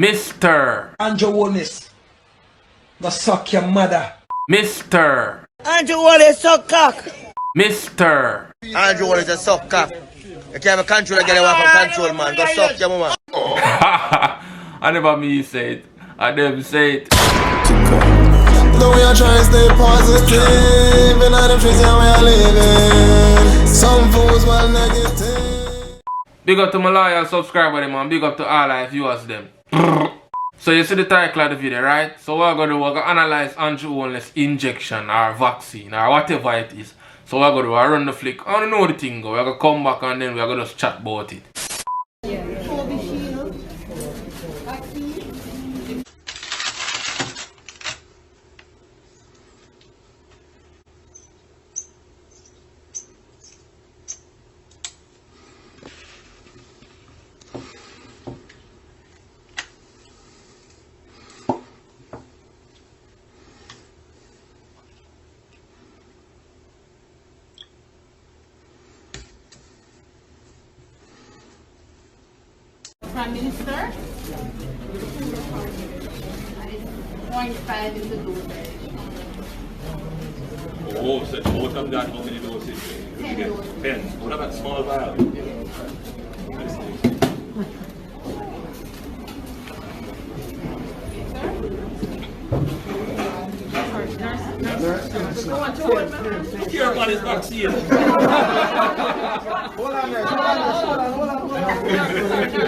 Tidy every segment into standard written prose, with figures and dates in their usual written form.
Mr. ANDREW HOLNESS. Go suck your mother. Mr. ANDREW HOLNESS suck cock. Mr. ANDREW HOLNESS a suck cock. You can't control a girl away from control, man. Go suck your mama. I never me say it. I never say it. Though we are trying to stay positive, and I don't treat how we are living. Some fools while negative. Big up to my loyal subscriber them, and big up to all our viewers them. So you see the title of the video, right? So we're going to analyze ANDREW HOLNESS injection or vaccine or whatever it is. So we're going to run the flick. I don't know the thing. We're going to come back and then we're going to just chat about it. Prime Minister, 0.5 is the dosage. Oh, so both of that, how many doses? 10 doses. 10. What about small vial? Here about his vaccine. Hold on,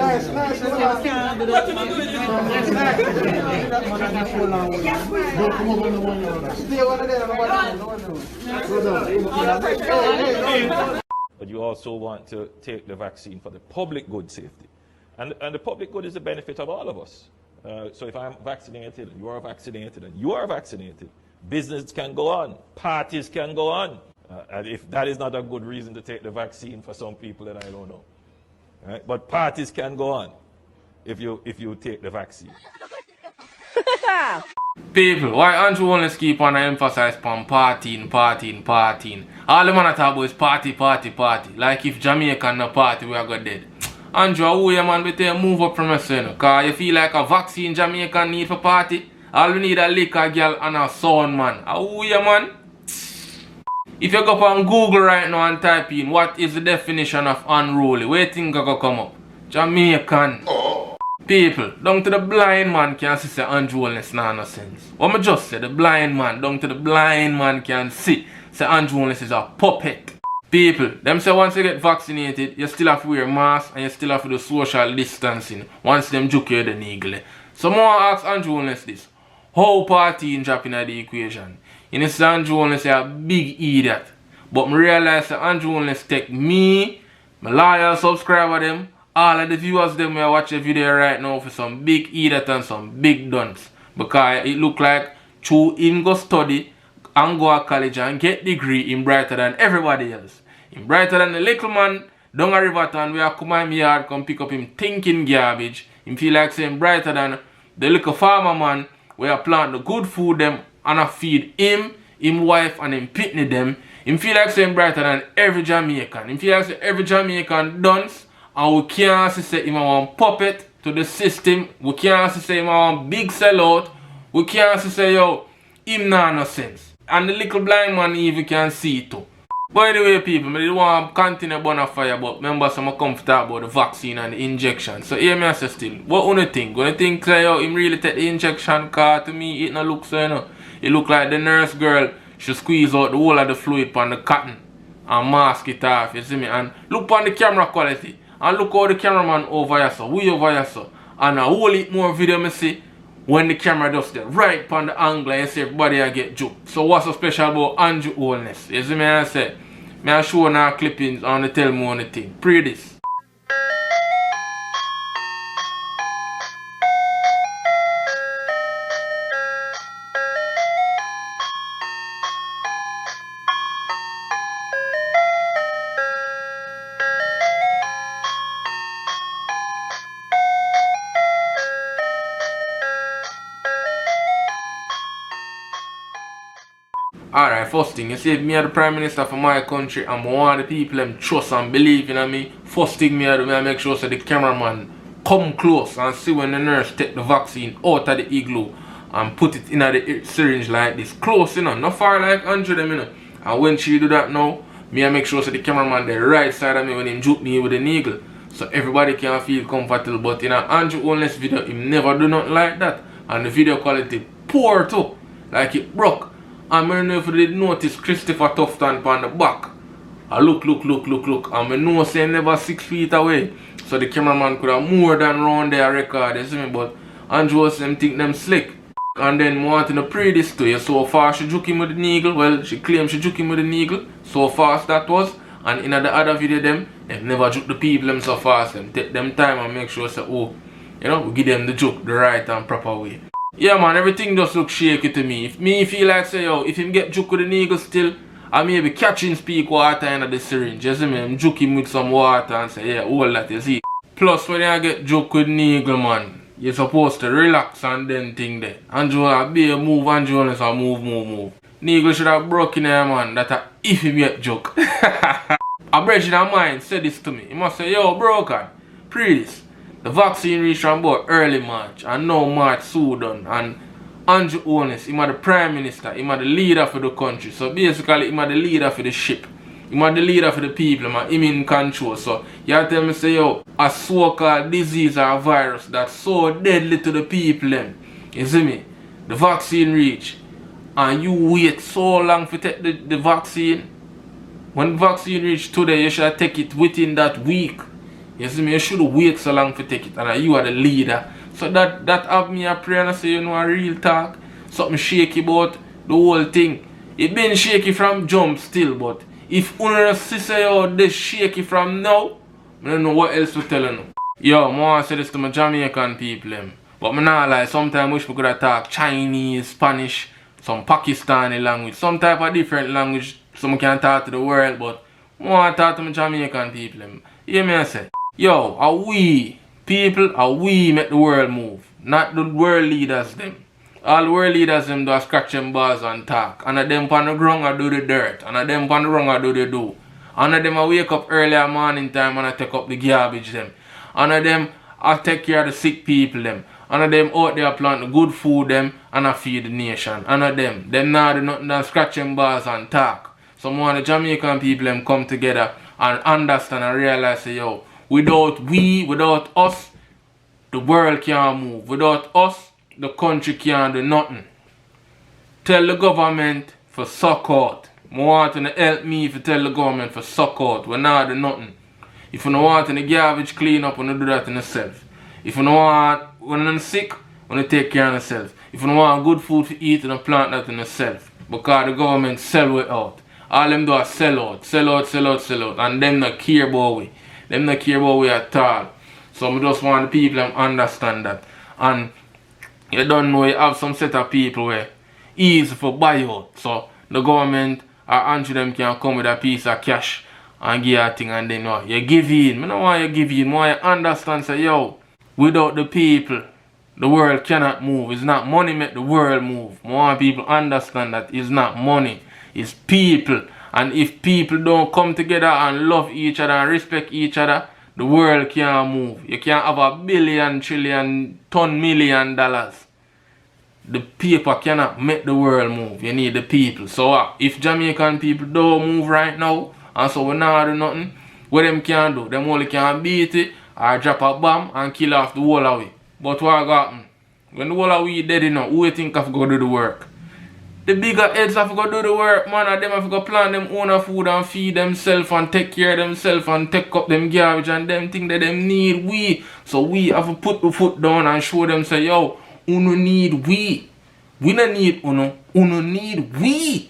Nice. What are you doing? But you also want to take the vaccine for the public good safety. And the public good is the benefit of all of us. So if I'm vaccinated, and you are vaccinated, and you are vaccinated, business can go on, parties can go on. And if that is not a good reason to take the vaccine for some people, then I don't know. Right? But parties can go on if you take the vaccine. People, why ANDREW HOLNESS keep on emphasize on partying? All the man talk about is party. Like if Jamaica no party, we are go dead. ANDREW, who you man, we take move up from us, you know, cause you feel like a vaccine Jamaica need for party. All we need a liquor girl and a son, man. Who you man? If you go up on Google right now and type in what is the definition of unruly, where you think go come up? Jamaican. People, down to the blind man can see say ANDREW HOLNESS nah no sense. What me just say, the blind man, down to the blind man can see say ANDREW HOLNESS is a puppet. People, them say once you get vaccinated, you still have to wear mask and you still have to do social distancing once them juke you the needle. So more ask ANDREW HOLNESS this. How partying drop in the equation? You know say ANDREW HOLNESS is a big idiot. But I realize that ANDREW HOLNESS take me, my loyal subscriber them, all of the viewers them who watch the video right now for some big idiot and some big dunce. Because it look like through him go study and go to college and get degree in brighter than everybody else. In brighter than the little man down a Riverton where I come in my yard come pick up him thinking garbage. Him feel like saying brighter than the little farmer man where I plant the good food them and I feed him wife and him pitney them. Him feel like saying brighter than every Jamaican. Him feel like saying every Jamaican dunce. And we can't say him a one puppet to the system. We can't say him a one big sellout. We can't say yo, him nah no sense. And the little blind man even can see it too. By the way people, I don't want to continue burn a fire, but remember some come to talk about the vaccine and the injection. So hear me I say still, what do you think? Do you think say yo, him really take the injection? Cause to me it no look so, you know. It look like the nurse girl, she squeeze out the whole of the fluid on the cotton and mask it off, you see me? And look on the camera quality. And look how the cameraman over here so, we over here so. And a whole lot more video me see when the camera just get right on the angle and you see everybody I get juked. So what's so special about ANDREW HOLNESS? You see me I say? Me I show now clippings on the tell me on the thing. Pray this. Alright, first thing, you see me are the Prime Minister for my country and I want the people them trust and believe in me. First thing me I do, I make sure so the cameraman come close and see when the nurse take the vaccine out of the igloo and put it in the syringe like this. Close, you know, not far like 100 them, you know. And when she do that now, me I make sure so the cameraman the right side of me when him juke me with the needle. So everybody can feel comfortable. But in an Andrew Holness video, him never do nothing like that. And the video quality poor too. Like it broke. And I don't know if you did notice Christopher Tufton on the back. I look. And I know say never 6 feet away. So the cameraman could have more than round there record, you see me? But Andrew was them think them slick. And then wanting to pray this to you. So far she juke him with the needle. Well, she claimed she juke him with the needle. So fast that was. And in the other video them never juke the people them so fast. Them take them time and make sure say, oh, you know, we give them the juke the right and proper way. Yeah man, everything just look shaky to me. If me feel like say, yo, if him get juke with the needle still, I may be catching speak water in the syringe. You see me? I'm juke him with some water and say, yeah, all that you see. Plus when I get juke with needle, man, you're supposed to relax and then think that. Andrew will be a move, Andrew Holness will move. Needle should have broken here, man. That if he get joke. A brethren of mine said this to me. He must say, yo, broken, please. The vaccine reached on board early March. And now March so done. And Andrew Holness, he the prime minister. He the leader for the country. So basically, he the leader for the ship. He the leader for the people. Him in control. So you tell me say, yo, a so-called disease or a virus that's so deadly to the people them. You see me? The vaccine reach. And you wait so long to take the vaccine. When the vaccine reach today, you should take it within that week. You see me? You should wait so long to take it. And you are the leader. So that have me a prayer and I say, you know, a real talk. Something shaky about the whole thing. It been shaky from jump still, but if you say, yo, this shaky from now, I don't know what else to tell you. Yo, I want to say this to my Jamaican people. But I not like, sometimes wish we could have talk Chinese, Spanish, some Pakistani language, some type of different language, so I can talk to the world, but I want to talk to my Jamaican people. Hear me I say, yo, are we people, are we make the world move, not the world leaders them. All the world leaders them do scratch them bars and talk. And them on the ground I do the dirt. And them on the ground I do the do. And them I wake up early morning time and I take up the garbage them. And them I take care of the sick people them. And them out there plant the good food them and I feed the nation. And them now do nothing than scratch them bars and talk. Some of the Jamaican people them come together and understand and realize say, yo, without us, the world can't move. Without us, the country can't do nothing. Tell the government for suck out. I want to help me if you tell the government for suck out. We're not do nothing. If you don't want the garbage clean up, you do that in yourself. If you don't want, when you're sick, you take care of yourself. If you don't want good food to eat, you plant that in yourself. Because the government sell it out. All them do is sell out. And them not care about we. Them not care about we at all. So I just want the people to understand that. And you don't know you have some set of people where easy for buy out. So the government or Andrew them can come with a piece of cash and give a thing and then you give in. I don't want you give in. I want you understand say, yo, without the people, the world cannot move. It's not money make the world move. I want people understand that it's not money. It's people. And if people don't come together and love each other and respect each other, the world can't move. You can't have $1 billion, trillion, $1 million. The paper cannot make the world move. You need the people. So if Jamaican people don't move right now, and so we not do nothing, what them can do? Them only can beat it or drop a bomb and kill off the whole of it. But what happen? When the whole of we dead enough, who you think have to go do the work? The bigger heads have to go do the work, man, and them have to go plant them own food and feed themselves and take care of themselves and take up them garbage and them thing that them need we. So we have to put the foot down and show them say, yo, uno need we. We don't need uno need we.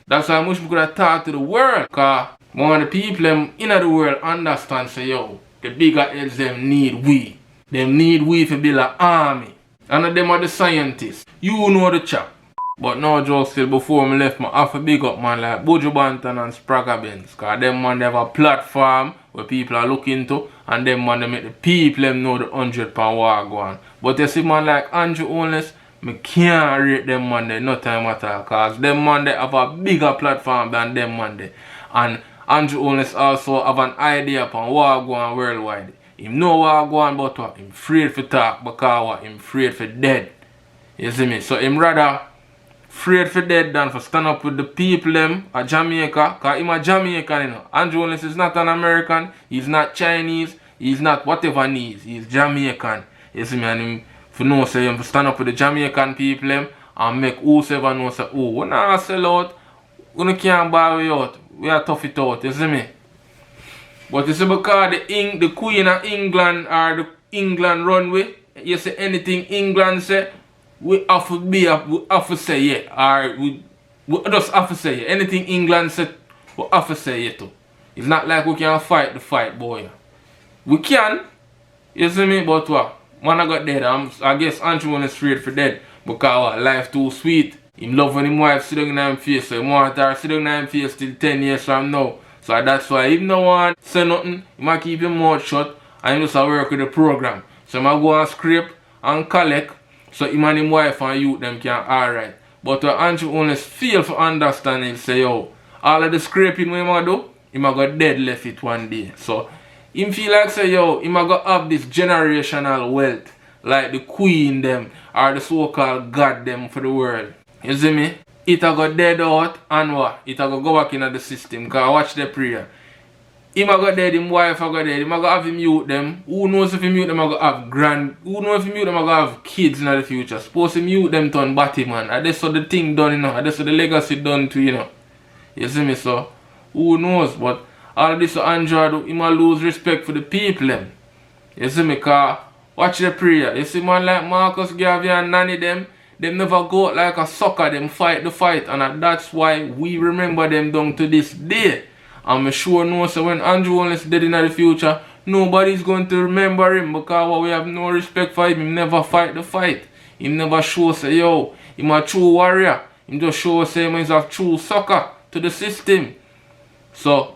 That's why much we could have talked to the world. Cause one of the people them in the world understand say, yo, the bigger heads them need we. Them need we to build an army. And them are the scientists. You know the chap. But now just still before me left, I have to big up man like buju, banton and spragga benz. Cause them man they have a platform where people are looking to, and them man they make the people them know the 100 pound war go on. But you see man like Andrew Holness, me can't rate them man there no time at all. Cause them man they have a bigger platform than them man there. And Andrew Holness also have an idea upon war go on worldwide. him know what go on, but what? Him afraid for talk because what? Him afraid for dead. You see me? So him rather afraid for dead than for stand up with the people them at Jamaica. Because him a Jamaican, you know. Andrew Holness is not an American. He's not Chinese. He's not whatever needs. He's Jamaican. You see me? And him for know say him for stand up with the Jamaican people them and make whosoever know say, oh, we not sell out. We can't buy we out. We are tough it out. You see me? But you see because the Queen of England or the England runway, you say anything England say, we have to say yeah, or we just have to say yeah. Anything England said, we have to say yeah too. It's not like we can fight the fight, boy. We can, you see me, but what? Man I got dead. I guess Andrew Holness straight for dead because what? Life too sweet. Him love when him wife sit down in him face, so he want her sit down in him face till 10 years from now. So that's why he no want say nothing, he might keep him mouth shut and he just work with the program. So he might go and scrape and collect. So him and him wife and youth them can alright. But what Andrew Holness feel for understanding say yo, all of the scraping we might do, he might go dead left it one day. So him feel like say yo, he might go have this generational wealth like the queen them or the so-called god them for the world. You see me? It a go dead out and what? It a go back into the system. Cause I watch the prayer. Him a go dead, him wife a go dead, him a go have him youth them. Who knows if him youth them a go have who knows if him youth them a go have kids in the future. Suppose him youth them turn batty man. And that's how the thing done, you know. And that's how the legacy done too, you know. You see me, so who knows? But all of this Andrew do, him a lose respect for the people them. You see me, cause watch the prayer. You see man like Marcus Garvey and Nanny them never go out like a sucker, them fight the fight, and that's why we remember them down to this day. I'm sure no, so when Andrew Holness dead in the future, nobody's going to remember him because we have no respect for him. He never fight the fight. He never show say yo, he's a true warrior. He just show say he's a true sucker to the system. So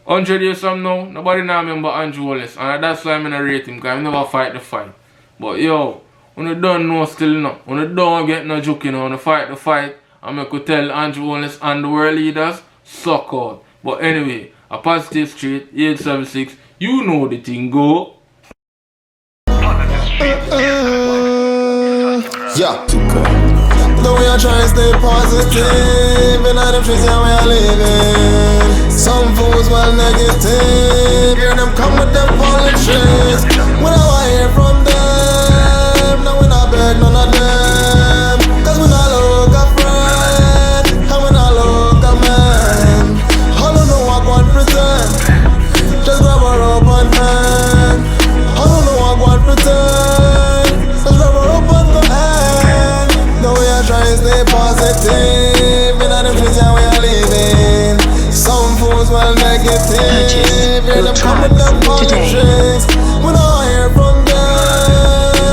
100 years from now, nobody now remember Andrew Holness, and that's why I'm gonna rate him because he never fight the fight. But yo, when you don't know still no, when you don't get no joke, you know, when you fight the fight, and I could tell Andrew Holness and the world leaders, suck out. But anyway, a positive street, 876, you know the thing go. Yeah. Though we are trying to stay positive, and all the trees and we are living. Some fools well negative, hear them come with them politics. We don't want to hear from them, no we not beg none of them. Cause we not look a friend, and we not look a man. I don't know what one pretend, just grab a rope and hand. I don't know what one pretend, just grab a rope and hand. Though we are trying to stay positive, and all the trees and we are living. Some fools well negative, hear them come with them politics.